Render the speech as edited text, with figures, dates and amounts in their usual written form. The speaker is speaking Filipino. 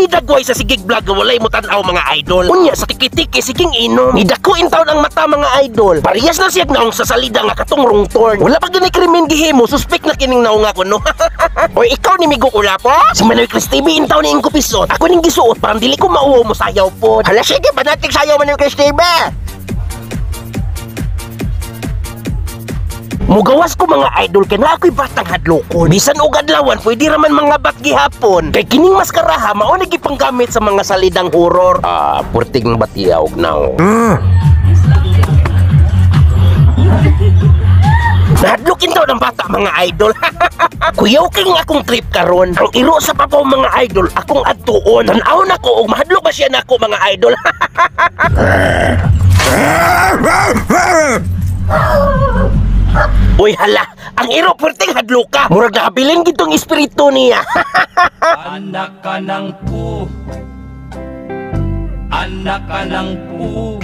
ni dagway sa sigig vlog walay mo tan-aw mga idol. Unya sa tiki-tiki siging inom. Nidako intaw ang mata mga idol. Parehas na siyag naong sa salida nga katong wrong turn. Wala pa gani krimen gihimo, suspect na kining naong ako no. Oy ikaw ni Migo Ulapo? Si Manoy Chris TV intaw ni ingko pisot. Ako ning gisuot parang dili ko mauwo mo sayaw po. Hala sige banatik sayaw Manoy Chris TV. Mugawas ko mga idol kay na ako'y batang hadlokon. Bisan og adlawan pwede raman mga bat gihapon. Kay kining maskaraha mao na gipanggamit sa mga salidang horror. Purtig ng batiyaw now. Nahadlokin daw ng bata mga idol. Kuyaw king akong trip karon. Ang iro sa papaw mga idol akong adtuon. Tan-aw nako og mahadlok ba siya nako mga idol. Uy hala, ang iro purting hadluka. Murag nakabilin gitong espiritu niya. Anak ka ng pu. Anak ka ng pu.